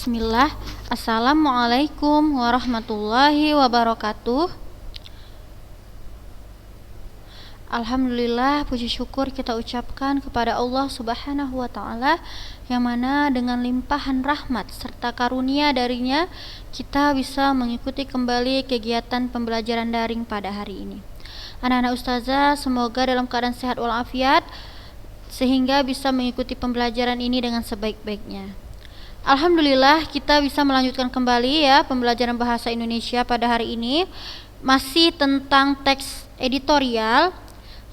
Bismillah. Assalamualaikum warahmatullahi wabarakatuh. Alhamdulillah, puji syukur kita ucapkan kepada Allah Subhanahu wa Ta'ala, yang mana dengan limpahan rahmat serta karunia darinya kita bisa mengikuti kembali kegiatan pembelajaran daring pada hari ini. Anak-anak ustazah semoga dalam keadaan sehat walafiat sehingga bisa mengikuti pembelajaran ini dengan sebaik-baiknya. Alhamdulillah kita bisa melanjutkan kembali ya pembelajaran bahasa Indonesia pada hari ini, masih tentang teks editorial.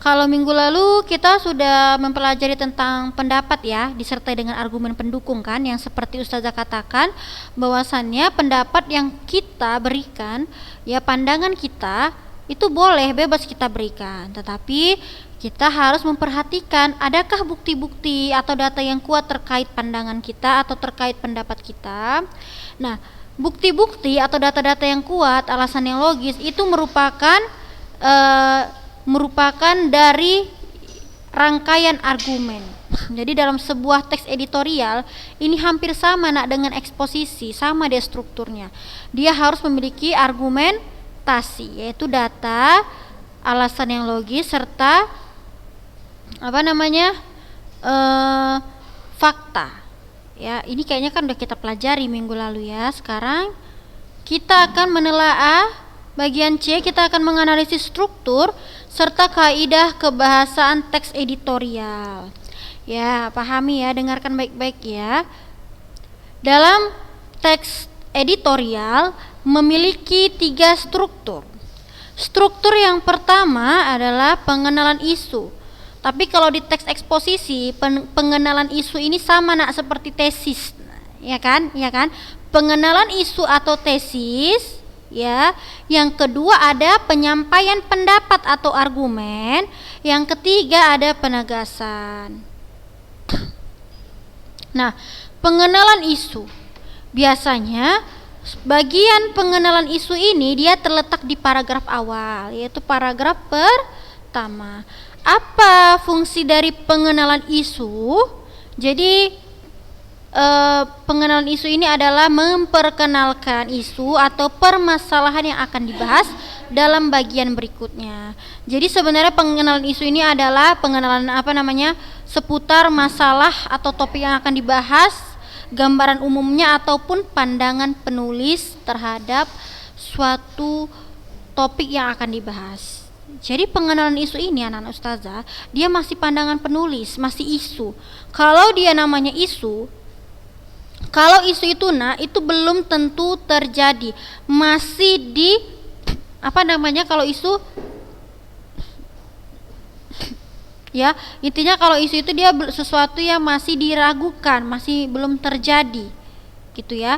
Kalau minggu lalu kita sudah mempelajari tentang pendapat ya, disertai dengan argumen pendukung kan, yang seperti ustazah katakan bahwasannya pendapat yang kita berikan ya, pandangan kita itu boleh bebas kita berikan, tetapi kita harus memperhatikan adakah bukti-bukti atau data yang kuat terkait pandangan kita atau terkait pendapat kita. Nah, bukti-bukti atau data-data yang kuat, alasan yang logis itu merupakan dari rangkaian argumen. Jadi dalam sebuah teks editorial ini hampir sama dengan eksposisi, sama dia strukturnya. Dia harus memiliki argumentasi, yaitu data, alasan yang logis serta fakta. Ya, ini kayaknya kan udah kita pelajari minggu lalu ya. Sekarang kita akan menelaah bagian C, kita akan menganalisis struktur serta kaidah kebahasaan teks editorial. Ya, pahami ya, dengarkan baik-baik ya. Dalam teks editorial memiliki 3 struktur. Struktur yang pertama adalah pengenalan isu. Tapi kalau di teks eksposisi, pengenalan isu ini sama seperti tesis, ya kan? Pengenalan isu atau tesis, ya. Yang kedua ada penyampaian pendapat atau argumen. Yang ketiga ada penegasan. Nah, pengenalan isu. Biasanya bagian pengenalan isu ini dia terletak di paragraf awal, yaitu paragraf pertama. Apa fungsi dari pengenalan isu? Jadi pengenalan isu ini adalah memperkenalkan isu atau permasalahan yang akan dibahas dalam bagian berikutnya. Jadi sebenarnya pengenalan isu ini adalah pengenalan seputar masalah atau topik yang akan dibahas, gambaran umumnya ataupun pandangan penulis terhadap suatu topik yang akan dibahas. Jadi pengenalan isu ini anak-anak ustazah, dia masih pandangan penulis, masih isu. Kalau dia namanya isu, kalau isu itu itu belum tentu terjadi. Masih di kalau isu ya, intinya kalau isu itu dia sesuatu yang masih diragukan, masih belum terjadi. Gitu ya.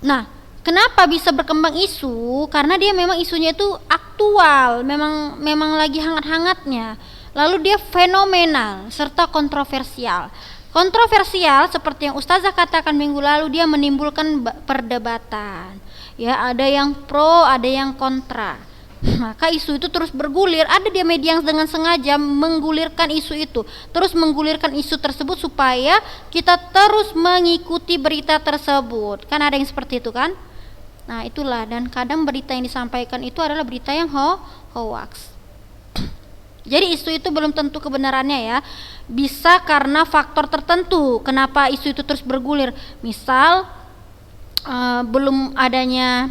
Nah, kenapa bisa berkembang isu? Karena dia memang isunya itu aktual, memang lagi hangat-hangatnya. Lalu dia fenomenal serta kontroversial. Kontroversial seperti yang ustazah katakan minggu lalu, dia menimbulkan perdebatan. Ya, ada yang pro, ada yang kontra. Maka isu itu terus bergulir. Ada dia media yang dengan sengaja menggulirkan isu itu, terus menggulirkan isu tersebut supaya kita terus mengikuti berita tersebut. Kan ada yang seperti itu kan? Nah, itulah, dan kadang berita yang disampaikan itu adalah berita yang hoax. Jadi isu itu belum tentu kebenarannya ya. Bisa karena faktor tertentu kenapa isu itu terus bergulir. Misal belum adanya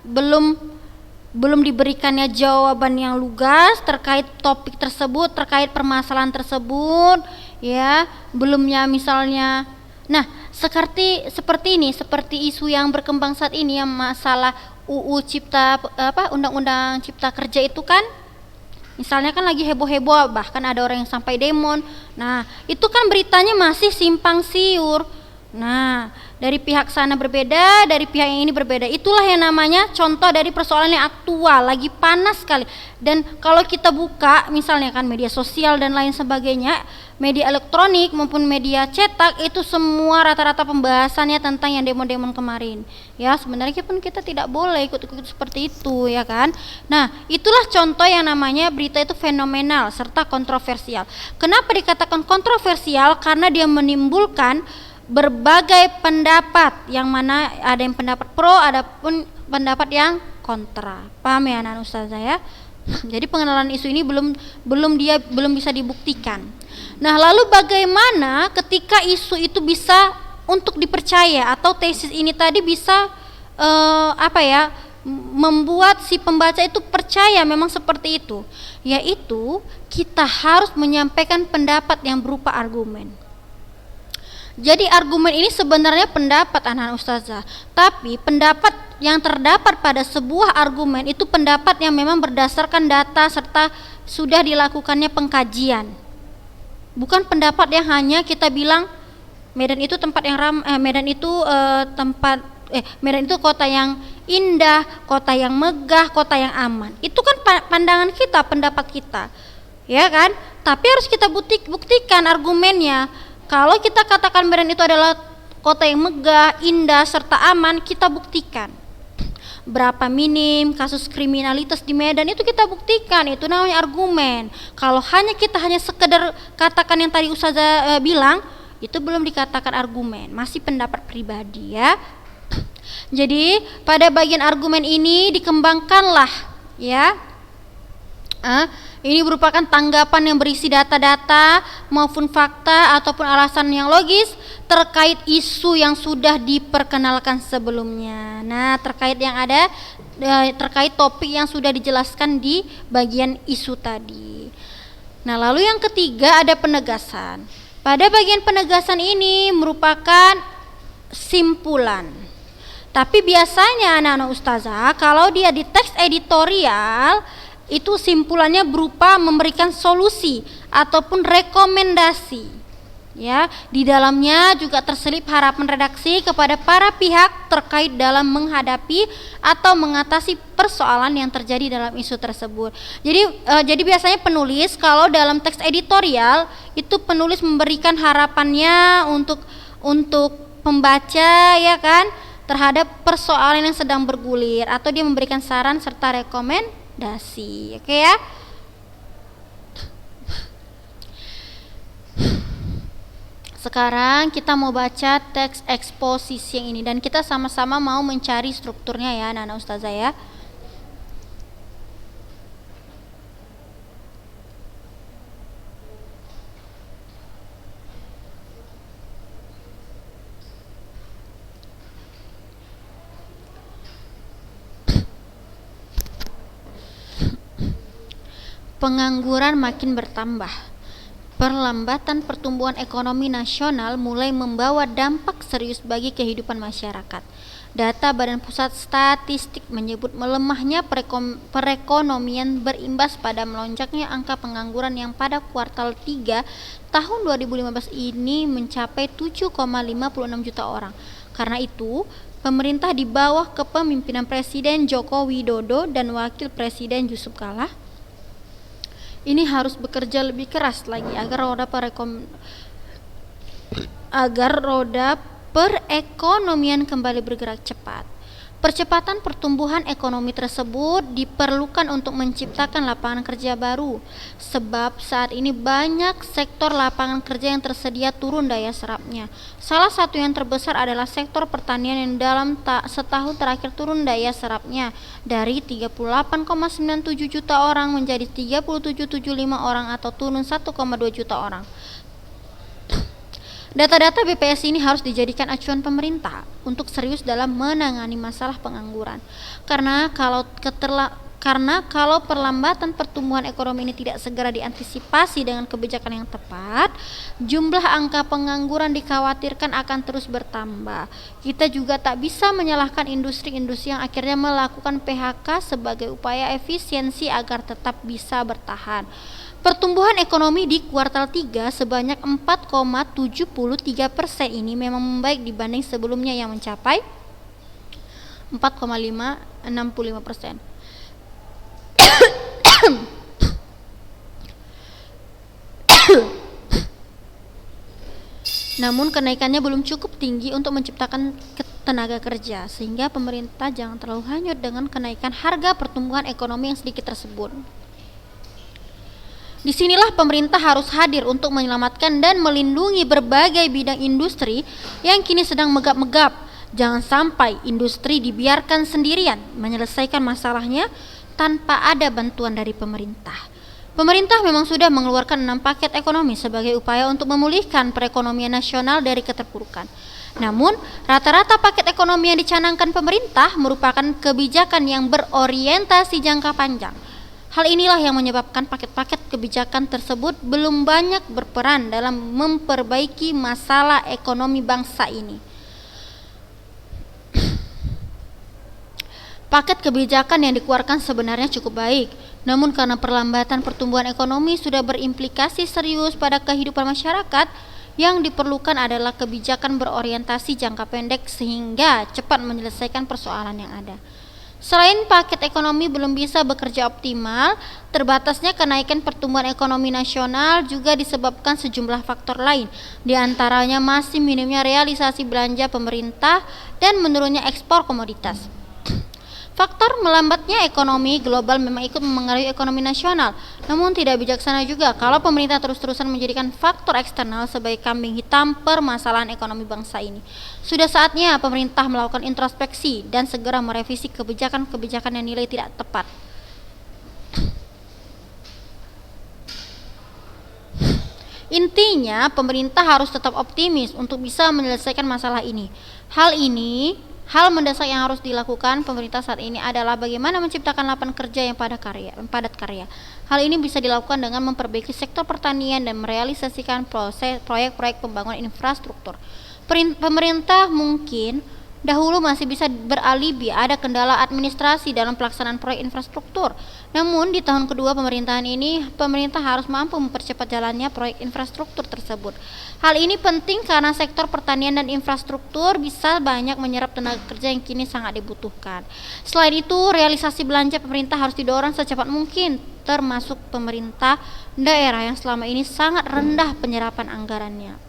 belum diberikannya jawaban yang lugas terkait topik tersebut, terkait permasalahan tersebut, ya. Belumnya misalnya. Nah, seperti isu yang berkembang saat ini yang masalah Undang-Undang Cipta Kerja itu kan, misalnya kan lagi heboh-heboh, bahkan ada orang yang sampai demon. Nah, itu kan beritanya masih simpang siur. Nah, dari pihak sana berbeda, dari pihak yang ini berbeda. Itulah yang namanya contoh dari persoalan yang aktual, lagi panas sekali. Dan kalau kita buka misalnya kan media sosial dan lain sebagainya, media elektronik maupun media cetak, itu semua rata-rata pembahasannya tentang yang demo-demo kemarin. Ya, sebenarnya pun kita tidak boleh ikut-ikut seperti itu, ya kan? Nah, itulah contoh yang namanya berita itu fenomenal serta kontroversial. Kenapa dikatakan kontroversial? Karena dia menimbulkan berbagai pendapat, yang mana ada yang pendapat pro, ada pun pendapat yang kontra. Paham ya anak ustazah ya? Jadi pengenalan isu ini belum bisa dibuktikan. Nah, lalu bagaimana ketika isu itu bisa untuk dipercaya, atau tesis ini tadi bisa membuat si pembaca itu percaya memang seperti itu, yaitu kita harus menyampaikan pendapat yang berupa argumen. Jadi argumen ini sebenarnya pendapat anak ustazah, tapi pendapat yang terdapat pada sebuah argumen itu pendapat yang memang berdasarkan data serta sudah dilakukannya pengkajian. Bukan pendapat yang hanya kita bilang Medan itu tempat yang Medan itu Medan itu kota yang indah, kota yang megah, kota yang aman. Itu kan pandangan kita, pendapat kita, ya kan? Tapi harus kita buktikan argumennya. Kalau kita katakan Medan itu adalah kota yang megah, indah, serta aman, kita buktikan. Berapa minim kasus kriminalitas di Medan, itu kita buktikan, itu namanya argumen. Kalau kita hanya sekedar katakan yang tadi ustazah bilang, itu belum dikatakan argumen, masih pendapat pribadi ya. Jadi pada bagian argumen ini dikembangkanlah ya. Ini merupakan tanggapan yang berisi data-data maupun fakta ataupun alasan yang logis terkait isu yang sudah diperkenalkan sebelumnya. Nah, terkait topik yang sudah dijelaskan di bagian isu tadi. Nah, lalu yang ketiga ada penegasan. Pada bagian penegasan ini merupakan simpulan. Tapi biasanya anak-anak ustazah kalau dia di teks editorial itu simpulannya berupa memberikan solusi ataupun rekomendasi. Ya, di dalamnya juga terselip harapan redaksi kepada para pihak terkait dalam menghadapi atau mengatasi persoalan yang terjadi dalam isu tersebut. Jadi biasanya penulis kalau dalam teks editorial itu penulis memberikan harapannya untuk pembaca ya kan terhadap persoalan yang sedang bergulir, atau dia memberikan saran serta rekomendasi. Oke ya. Sekarang kita mau baca teks eksposisi yang ini dan kita sama-sama mau mencari strukturnya ya anak-anak ustazah ya. Pengangguran makin bertambah. Perlambatan pertumbuhan ekonomi nasional mulai membawa dampak serius bagi kehidupan masyarakat. Data Badan Pusat Statistik menyebut melemahnya perekonomian berimbas pada melonjaknya angka pengangguran yang pada kuartal 3 tahun 2015 ini mencapai 7,56 juta orang. Karena itu, pemerintah di bawah kepemimpinan Presiden Joko Widodo dan Wakil Presiden Yusuf Kala ini harus bekerja lebih keras lagi agar roda perekonomian kembali bergerak cepat. Percepatan pertumbuhan ekonomi tersebut diperlukan untuk menciptakan lapangan kerja baru, sebab saat ini banyak sektor lapangan kerja yang tersedia turun daya serapnya. Salah satu yang terbesar adalah sektor pertanian yang dalam setahun terakhir turun daya serapnya dari 38,97 juta orang menjadi 37,75 orang atau turun 1,2 juta orang. Data-data BPS ini harus dijadikan acuan pemerintah untuk serius dalam menangani masalah pengangguran. Karena kalau perlambatan pertumbuhan ekonomi ini tidak segera diantisipasi dengan kebijakan yang tepat, jumlah angka pengangguran dikhawatirkan akan terus bertambah. Kita juga tak bisa menyalahkan industri-industri yang akhirnya melakukan PHK sebagai upaya efisiensi agar tetap bisa bertahan. Pertumbuhan ekonomi di kuartal 3 sebanyak 4,73% ini memang membaik dibanding sebelumnya yang mencapai 4,65%. Namun kenaikannya belum cukup tinggi untuk menciptakan tenaga kerja, sehingga pemerintah jangan terlalu hanyut dengan kenaikan harga pertumbuhan ekonomi yang sedikit tersebut. Disinilah pemerintah harus hadir untuk menyelamatkan dan melindungi berbagai bidang industri yang kini sedang megap-megap. Jangan sampai industri dibiarkan sendirian menyelesaikan masalahnya tanpa ada bantuan dari pemerintah. Pemerintah memang sudah mengeluarkan 6 paket ekonomi sebagai upaya untuk memulihkan perekonomian nasional dari keterpurukan. Namun, rata-rata paket ekonomi yang dicanangkan pemerintah merupakan kebijakan yang berorientasi jangka panjang. Hal inilah yang menyebabkan paket-paket kebijakan tersebut belum banyak berperan dalam memperbaiki masalah ekonomi bangsa ini. Paket kebijakan yang dikeluarkan sebenarnya cukup baik, namun karena perlambatan pertumbuhan ekonomi sudah berimplikasi serius pada kehidupan masyarakat, yang diperlukan adalah kebijakan berorientasi jangka pendek sehingga cepat menyelesaikan persoalan yang ada. Selain paket ekonomi belum bisa bekerja optimal, terbatasnya kenaikan pertumbuhan ekonomi nasional juga disebabkan sejumlah faktor lain, di antaranya masih minimnya realisasi belanja pemerintah dan menurunnya ekspor komoditas. Faktor melambatnya ekonomi global memang ikut memengaruhi ekonomi nasional, namun tidak bijaksana juga kalau pemerintah terus-terusan menjadikan faktor eksternal sebagai kambing hitam permasalahan ekonomi bangsa ini. Sudah saatnya pemerintah melakukan introspeksi dan segera merevisi kebijakan-kebijakan yang nilai tidak tepat. Intinya, pemerintah harus tetap optimis untuk bisa menyelesaikan masalah ini. Hal mendesak yang harus dilakukan pemerintah saat ini adalah bagaimana menciptakan lapangan kerja yang padat karya. Hal ini bisa dilakukan dengan memperbaiki sektor pertanian dan merealisasikan proyek-proyek pembangunan infrastruktur. Pemerintah mungkin dahulu masih bisa beralibi ada kendala administrasi dalam pelaksanaan proyek infrastruktur. Namun di tahun kedua pemerintahan ini, pemerintah harus mampu mempercepat jalannya proyek infrastruktur tersebut. Hal ini penting karena sektor pertanian dan infrastruktur bisa banyak menyerap tenaga kerja yang kini sangat dibutuhkan. Selain itu, realisasi belanja pemerintah harus didorong secepat mungkin, termasuk pemerintah daerah yang selama ini sangat rendah penyerapan anggarannya.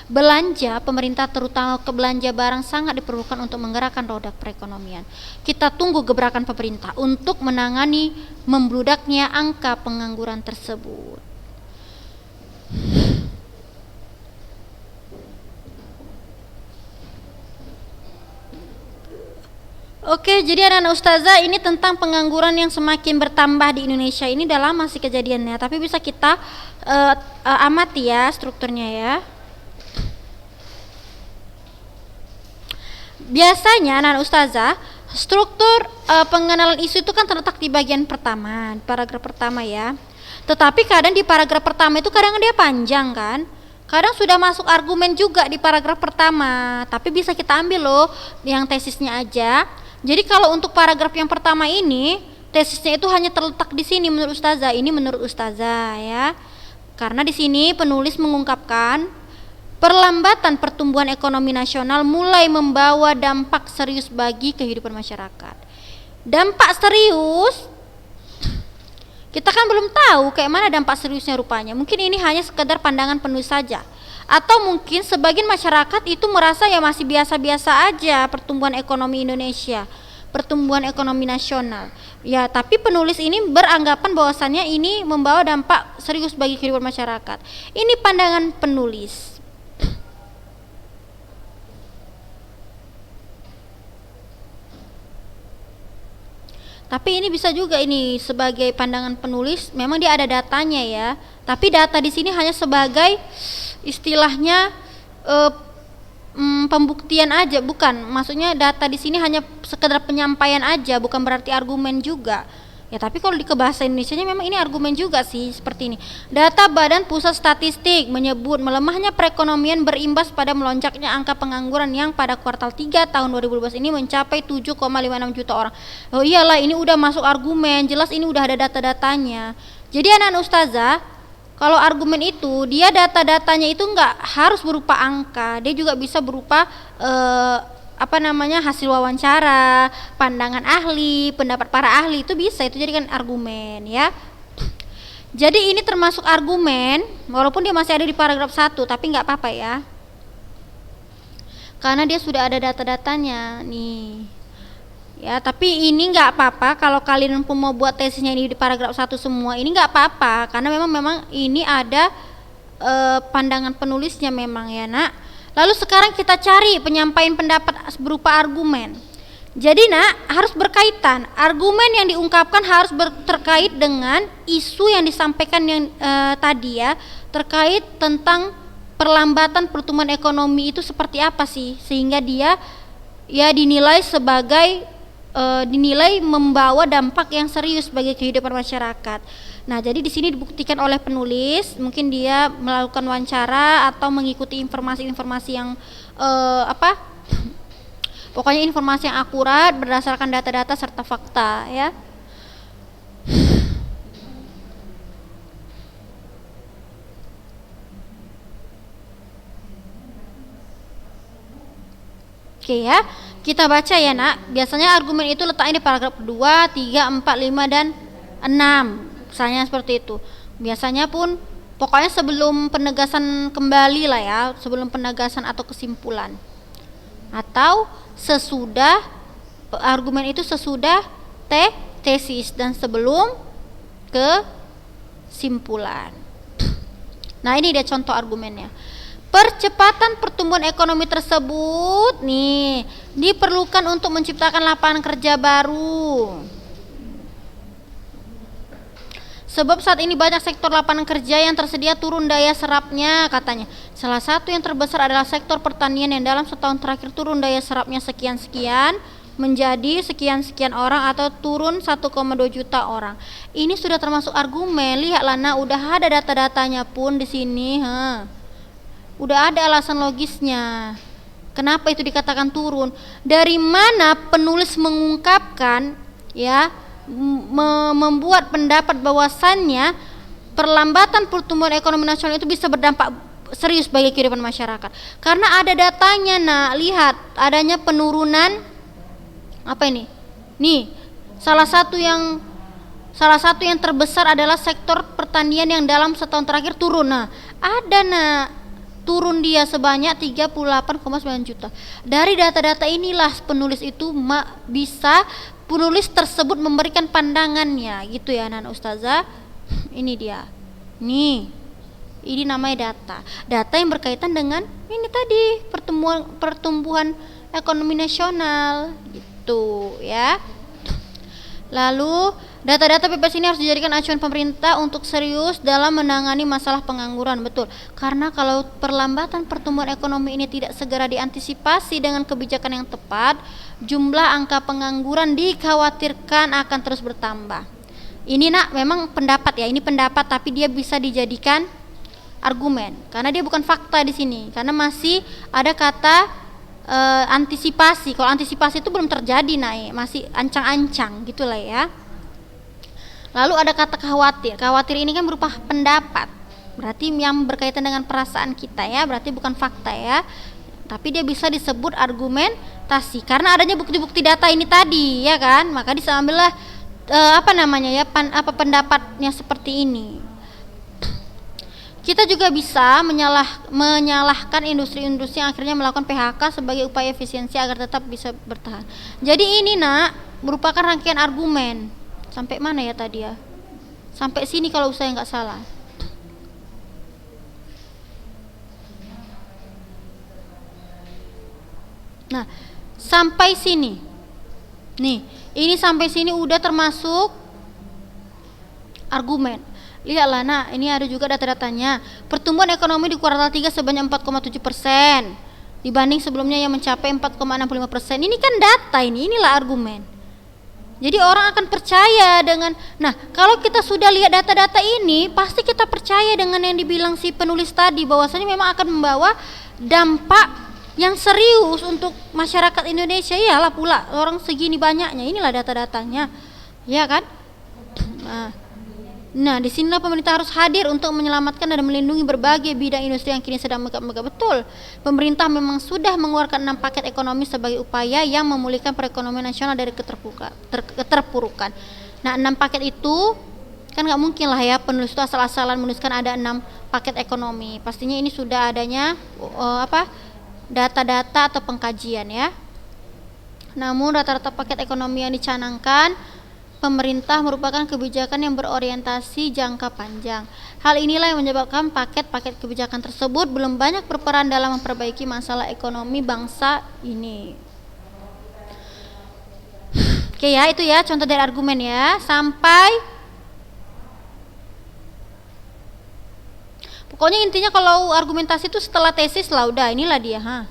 Belanja pemerintah terutama ke belanja barang sangat diperlukan untuk menggerakkan roda perekonomian. Kita tunggu gebrakan pemerintah untuk menangani membludaknya angka pengangguran tersebut. Oke, jadi anak-anak ustazah, ini tentang pengangguran yang semakin bertambah di Indonesia. Ini udah lama sih kejadiannya, tapi bisa kita amati ya strukturnya ya. Biasanya anak ustazah, struktur pengenalan isu itu kan terletak di bagian pertama, paragraf pertama ya. Tetapi kadang di paragraf pertama itu kadang dia panjang kan. Kadang sudah masuk argumen juga di paragraf pertama, tapi bisa kita ambil loh yang tesisnya aja. Jadi kalau untuk paragraf yang pertama ini, tesisnya itu hanya terletak di sini menurut ustazah. Ini menurut ustazah ya. Karena di sini penulis mengungkapkan perlambatan pertumbuhan ekonomi nasional mulai membawa dampak serius bagi kehidupan masyarakat. Dampak serius, kita kan belum tahu kayak mana dampak seriusnya rupanya. Mungkin ini hanya sekedar pandangan penulis saja. Atau mungkin sebagian masyarakat itu merasa ya masih biasa-biasa aja pertumbuhan ekonomi Indonesia, pertumbuhan ekonomi nasional. Ya, tapi penulis ini beranggapan bahwasannya ini membawa dampak serius bagi kehidupan masyarakat. Ini pandangan penulis. Tapi ini bisa juga ini sebagai pandangan penulis, memang dia ada datanya ya. Tapi data di sini hanya sebagai istilahnya pembuktian aja, bukan. Maksudnya data di sini hanya sekedar penyampaian aja, bukan berarti argumen juga. Ya, tapi kalau di bahasa Indonesianya memang ini argumen juga sih seperti ini. Data Badan Pusat Statistik menyebut melemahnya perekonomian berimbas pada melonjaknya angka pengangguran yang pada kuartal 3 tahun 2012 ini mencapai 7,56 juta orang. Oh iyalah, ini udah masuk argumen, jelas ini udah ada data-datanya. Jadi anak-anak ustazah, kalau argumen itu dia data-datanya itu enggak harus berupa angka, dia juga bisa berupa hasil wawancara, pandangan ahli, pendapat para ahli, itu bisa itu jadikan argumen ya. Jadi ini termasuk argumen walaupun dia masih ada di paragraf 1, tapi nggak apa-apa ya, karena dia sudah ada data-datanya nih. Ya, tapi ini nggak apa-apa kalau kalian pun mau buat tesisnya ini di paragraf 1 semua, ini nggak apa-apa karena memang ini ada pandangan penulisnya memang ya nak. Lalu sekarang kita cari penyampaian pendapat berupa argumen. Jadi nak harus berkaitan, argumen yang diungkapkan harus terkait dengan isu yang disampaikan yang tadi ya, terkait tentang perlambatan pertumbuhan ekonomi itu seperti apa sih sehingga dia ya dinilai sebagai dinilai membawa dampak yang serius bagi kehidupan masyarakat. Nah, jadi di sini dibuktikan oleh penulis, mungkin dia melakukan wawancara atau mengikuti informasi-informasi yang pokoknya informasi yang akurat berdasarkan data-data serta fakta ya. Oke ya, kita baca ya nak. Biasanya argumen itu letaknya di paragraf 2, 3, 4, 5, dan 6. Misalnya seperti itu. Biasanya pun pokoknya sebelum penegasan kembali lah ya, sebelum penegasan atau kesimpulan. Atau sesudah argumen itu sesudah tesis dan sebelum kesimpulan. Nah, ini dia contoh argumennya. Percepatan pertumbuhan ekonomi tersebut nih diperlukan untuk menciptakan lapangan kerja baru. Sebab saat ini banyak sektor lapangan kerja yang tersedia turun daya serapnya katanya. Salah satu yang terbesar adalah sektor pertanian yang dalam setahun terakhir turun daya serapnya sekian-sekian menjadi sekian-sekian orang atau turun 1,2 juta orang. Ini sudah termasuk argumen. Lihatlah nah, udah ada data-datanya pun di sini, udah ada alasan logisnya. Kenapa itu dikatakan turun? Dari mana penulis mengungkapkan ya membuat pendapat bahwasannya perlambatan pertumbuhan ekonomi nasional itu bisa berdampak serius bagi kehidupan masyarakat. Karena ada datanya nah, lihat adanya penurunan apa ini? Nih, salah satu yang terbesar adalah sektor pertanian yang dalam setahun terakhir turun. Nah, ada turun dia sebanyak 38,9 juta. Dari data-data inilah penulis itu bisa penulis tersebut memberikan pandangannya gitu ya Nana Ustazah. Ini dia. Nih. Ini namanya data. Data yang berkaitan dengan ini tadi pertumbuhan ekonomi nasional gitu ya. Lalu data-data PPS ini harus dijadikan acuan pemerintah untuk serius dalam menangani masalah pengangguran. Betul, karena kalau perlambatan pertumbuhan ekonomi ini tidak segera diantisipasi dengan kebijakan yang tepat, jumlah angka pengangguran dikhawatirkan akan terus bertambah. Ini nak memang pendapat ya, ini pendapat tapi dia bisa dijadikan argumen karena dia bukan fakta di sini, karena masih ada kata antisipasi. Kalau antisipasi itu belum terjadi naik, masih ancang-ancang gitulah ya. Lalu ada kata khawatir. Khawatir ini kan berupa pendapat, berarti yang berkaitan dengan perasaan kita ya, berarti bukan fakta ya, tapi dia bisa disebut argumentasi karena adanya bukti-bukti data ini tadi ya kan, maka diambillah pendapatnya seperti ini. Kita juga bisa menyalahkan industri-industri yang akhirnya melakukan PHK sebagai upaya efisiensi agar tetap bisa bertahan. Jadi ini nak merupakan rangkaian argumen. Sampai mana ya tadi ya? Sampai sini kalau saya nggak salah. Nah, sampai sini. Nih, ini sampai sini udah termasuk argumen. Lihatlah, nah ini ada juga data-datanya. Pertumbuhan ekonomi di kuartal 3 sebanyak 4,7% dibanding sebelumnya yang mencapai 4,65%. Ini kan data inilah argumen. Jadi orang akan percaya dengan, nah kalau kita sudah lihat data-data ini, pasti kita percaya dengan yang dibilang si penulis tadi, bahwasanya memang akan membawa dampak yang serius untuk masyarakat Indonesia. Iyalah pula orang segini banyaknya, inilah data-datanya, ya kan? Nah, di sinilah pemerintah harus hadir untuk menyelamatkan dan melindungi berbagai bidang industri yang kini sedang megap-megap. Betul, pemerintah memang sudah mengeluarkan 6 paket ekonomi sebagai upaya yang memulihkan perekonomian nasional dari keterpurukan. Nah, 6 paket itu kan nggak mungkin lah ya penulis itu asal-asalan menuliskan ada 6 paket ekonomi. Pastinya ini sudah adanya data-data atau pengkajian ya. Namun rata-rata paket ekonomi yang dicanangkan pemerintah merupakan kebijakan yang berorientasi jangka panjang. Hal inilah yang menyebabkan paket-paket kebijakan tersebut belum banyak berperan dalam memperbaiki masalah ekonomi bangsa ini. Oke ya, itu ya contoh dari argumen ya. Pokoknya intinya kalau argumentasi itu setelah tesis lah, udah inilah dia.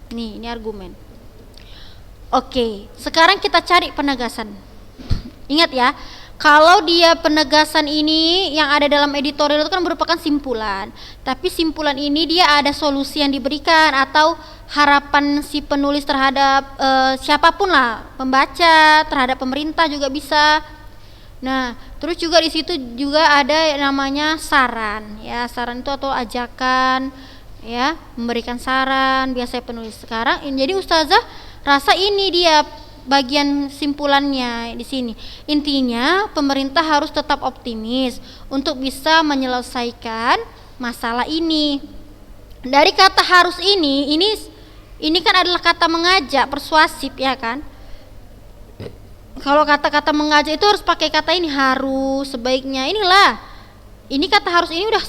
Nih, ini argumen. Oke, sekarang kita cari penegasan. Ingat ya, kalau dia penegasan ini yang ada dalam editorial itu kan merupakan simpulan. Tapi simpulan ini dia ada solusi yang diberikan atau harapan si penulis terhadap siapapun lah, pembaca, terhadap pemerintah juga bisa. Nah, terus juga di situ juga ada namanya saran, ya saran itu atau ajakan, ya memberikan saran biasanya penulis. Sekarang jadi ustazah rasa ini dia bagian simpulannya di sini. Intinya pemerintah harus tetap optimis untuk bisa menyelesaikan masalah ini. Dari kata harus ini kan adalah kata mengajak, persuasif ya kan. Kalau kata-kata mengajak itu harus pakai kata ini, harus, sebaiknya, inilah. Ini kata harus ini udah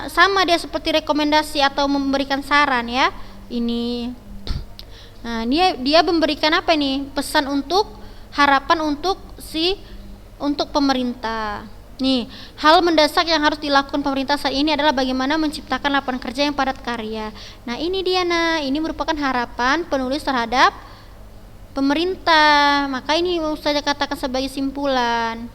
sama dia seperti rekomendasi atau memberikan saran ya. Ini. Nah, dia memberikan apa nih? Pesan untuk harapan untuk pemerintah. Nih, hal mendesak yang harus dilakukan pemerintah saat ini adalah bagaimana menciptakan lapangan kerja yang padat karya. Nah, ini dia ini merupakan harapan penulis terhadap pemerintah. Maka ini saya katakan sebagai simpulan.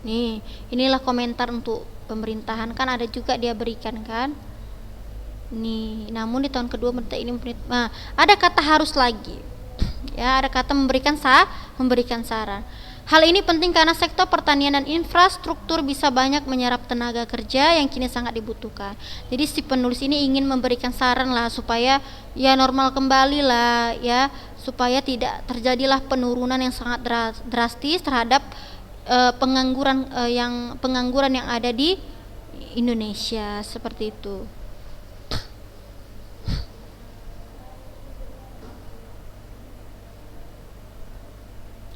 Nih, inilah komentar untuk pemerintahan kan ada juga dia berikan kan. Nih, namun di tahun kedua ada kata harus lagi. Ya, ada kata memberikan saran. Hal ini penting karena sektor pertanian dan infrastruktur bisa banyak menyerap tenaga kerja yang kini sangat dibutuhkan. Jadi si penulis ini ingin memberikan saran lah supaya ya normal kembali lah ya, supaya tidak terjadilah penurunan yang sangat drastis terhadap pengangguran yang ada di Indonesia seperti itu.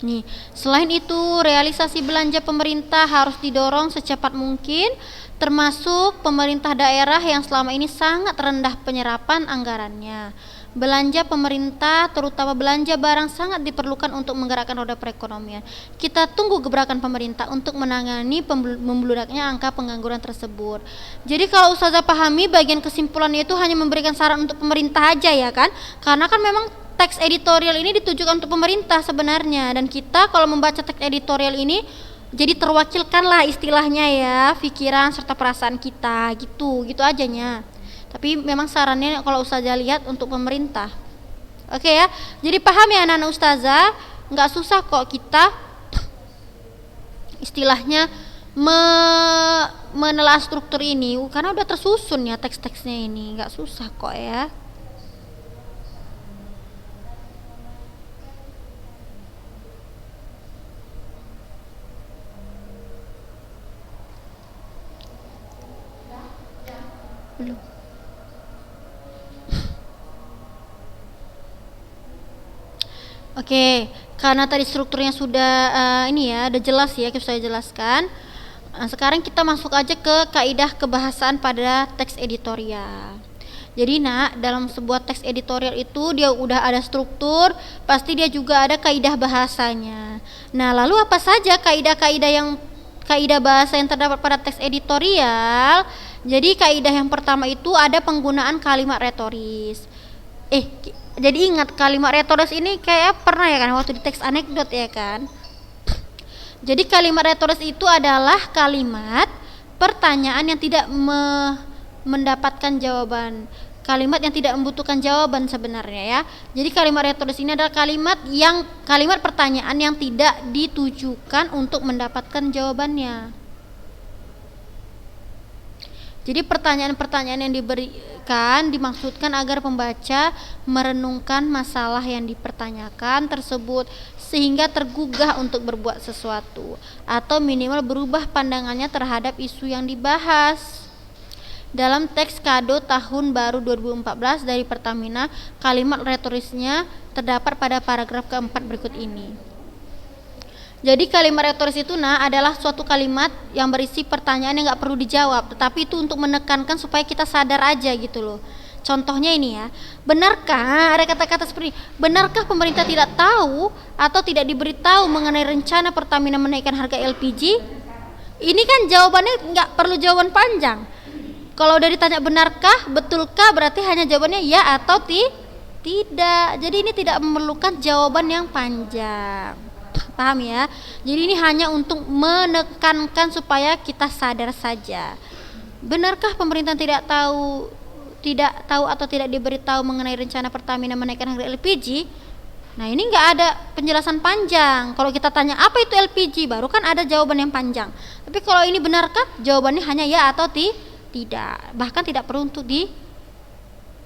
Nih, selain itu realisasi belanja pemerintah harus didorong secepat mungkin, termasuk pemerintah daerah yang selama ini sangat rendah penyerapan anggarannya. Belanja pemerintah, terutama belanja barang, sangat diperlukan untuk menggerakkan roda perekonomian. Kita tunggu gebrakan pemerintah untuk menangani membeludaknya angka pengangguran tersebut. Jadi kalau ustazah pahami bagian kesimpulannya itu hanya memberikan saran untuk pemerintah aja ya kan? Karena kan memang teks editorial ini ditujukan untuk pemerintah sebenarnya, dan kita kalau membaca teks editorial ini jadi terwakilkan lah istilahnya ya pikiran serta perasaan kita gitu ajanya. Tapi memang sarannya kalau ustazah lihat untuk pemerintah. Oke ya, jadi paham ya anak-anak ustazah, nggak susah kok kita istilahnya menelaah struktur ini karena udah tersusun ya teks-teksnya ini, nggak susah kok ya. Belum. Oke, karena tadi strukturnya sudah udah jelas ya, saya jelaskan. Sekarang kita masuk aja ke kaidah kebahasaan pada teks editorial. Jadi dalam sebuah teks editorial itu dia udah ada struktur, pasti dia juga ada kaidah bahasanya. Nah, lalu apa saja kaidah bahasa yang terdapat pada teks editorial? Jadi kaidah yang pertama itu ada penggunaan kalimat retoris. Jadi ingat kalimat retoris ini kayak pernah ya kan waktu di teks anekdot ya kan. Jadi kalimat retoris itu adalah kalimat pertanyaan yang tidak mendapatkan jawaban, kalimat yang tidak membutuhkan jawaban sebenarnya ya. Jadi kalimat retoris ini adalah kalimat pertanyaan yang tidak ditujukan untuk mendapatkan jawabannya. Jadi pertanyaan-pertanyaan yang diberikan dimaksudkan agar pembaca merenungkan masalah yang dipertanyakan tersebut sehingga tergugah untuk berbuat sesuatu atau minimal berubah pandangannya terhadap isu yang dibahas. Dalam teks kado tahun baru 2014 dari Pertamina, kalimat retorisnya terdapat pada paragraf keempat berikut ini. Jadi kalimat retoris itu adalah suatu kalimat yang berisi pertanyaan yang nggak perlu dijawab, tetapi itu untuk menekankan supaya kita sadar aja gitu loh. Contohnya ini ya, benarkah ada kata-kata seperti benarkah pemerintah tidak tahu atau tidak diberitahu mengenai rencana Pertamina menaikkan harga LPG? Ini kan jawabannya nggak perlu jawaban panjang. Kalau udah ditanya benarkah, betulkah, berarti hanya jawabannya ya atau tidak. Jadi ini tidak memerlukan jawaban yang panjang. Paham ya? Jadi ini hanya untuk menekankan supaya kita sadar saja. Benarkah pemerintah tidak tahu atau tidak diberitahu mengenai rencana Pertamina menaikkan harga LPG? Nah, ini nggak ada penjelasan panjang. Kalau kita tanya apa itu LPG, baru kan ada jawaban yang panjang. Tapi kalau ini benarkah, jawabannya hanya ya atau tidak. Bahkan tidak perlu untuk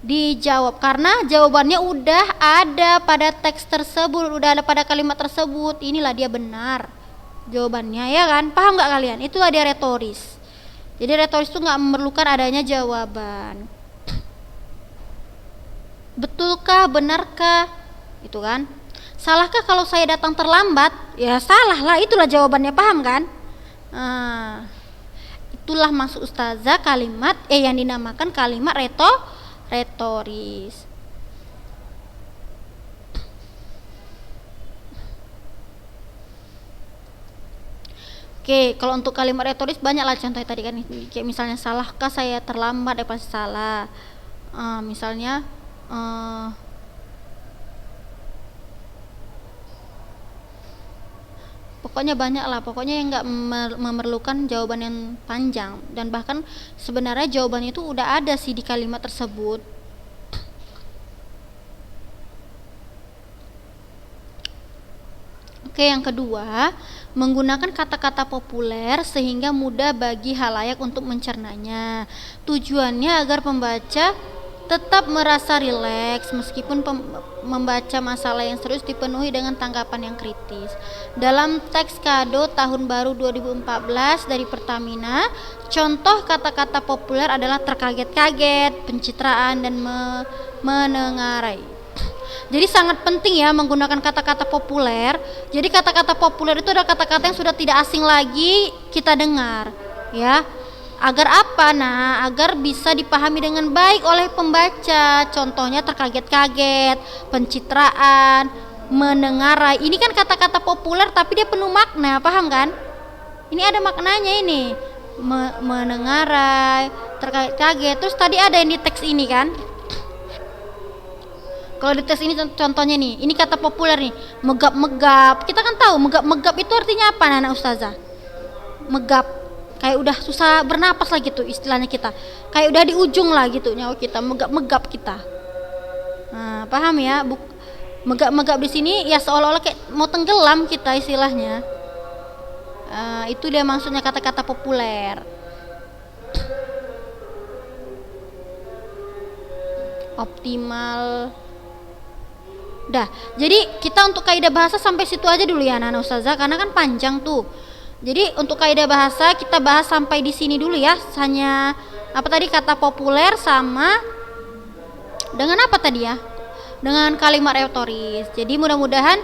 dijawab karena jawabannya udah ada pada teks tersebut, udah ada pada kalimat tersebut. Inilah dia benar jawabannya, ya kan? Paham nggak kalian? Itulah dia retoris. Jadi retoris itu nggak memerlukan adanya jawaban. Betulkah, benarkah, itu kan? Salahkah kalau saya datang terlambat? Ya salah lah, itulah jawabannya, paham kan? Itulah maksud ustazah kalimat yang dinamakan kalimat retoris. Oke, kalau untuk kalimat retoris banyaklah contohnya tadi kan, kayak misalnya salahkah saya terlambat, ya pasti salah. Misalnya pokoknya banyak lah, pokoknya yang nggak memerlukan jawaban yang panjang, dan bahkan sebenarnya jawabannya itu udah ada sih di kalimat tersebut. Oke, yang kedua, menggunakan kata-kata populer sehingga mudah bagi halayak untuk mencernanya. Tujuannya agar pembaca tetap merasa rileks meskipun membaca masalah yang serius dipenuhi dengan tanggapan yang kritis. Dalam teks kado tahun baru 2014 dari Pertamina, contoh kata-kata populer adalah terkaget-kaget, pencitraan, dan menengarai. Jadi sangat penting ya menggunakan kata-kata populer. Jadi kata-kata populer itu adalah kata-kata yang sudah tidak asing lagi kita dengar, ya. Agar apa? Nah, agar bisa dipahami dengan baik oleh pembaca. Contohnya terkaget-kaget, pencitraan, menengarai. Ini kan kata-kata populer tapi dia penuh makna, paham kan? Ini ada maknanya ini. Menengarai, terkaget-kaget. Terus tadi ada yang di teks ini kan? Kalau di teks ini contohnya nih, ini kata populer nih, megap-megap. Kita kan tahu megap-megap itu artinya apa, anak ustazah? Megap, kayak udah susah bernapas lah gitu istilahnya kita. Kayak udah di ujung lah gitu nyawa kita, megap-megap kita. Nah, paham ya? Megap-megap di sini ya seolah-olah kayak mau tenggelam kita istilahnya. Itu dia maksudnya kata-kata populer. Optimal. Dah, jadi kita untuk kaidah bahasa sampai situ aja dulu ya anak ustazah, karena kan panjang tuh. Jadi untuk kaidah bahasa kita bahas sampai di sini dulu ya. Hanya apa tadi, kata populer sama dengan apa tadi ya? Dengan kalimat retoris. Jadi mudah-mudahan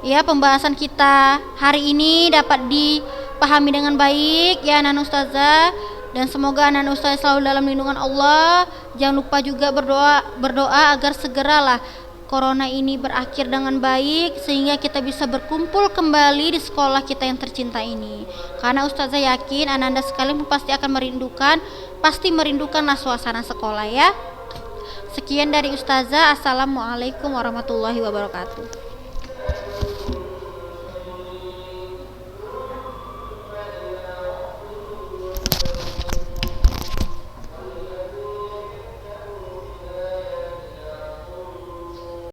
ya pembahasan kita hari ini dapat dipahami dengan baik ya anak ustazah, dan semoga anak ustazah selalu dalam lindungan Allah. Jangan lupa juga berdoa agar segeralah Corona ini berakhir dengan baik sehingga kita bisa berkumpul kembali di sekolah kita yang tercinta ini. Karena ustazah yakin ananda sekalian pasti akan merindukanlah suasana sekolah ya. Sekian dari ustazah. Assalamualaikum warahmatullahi wabarakatuh.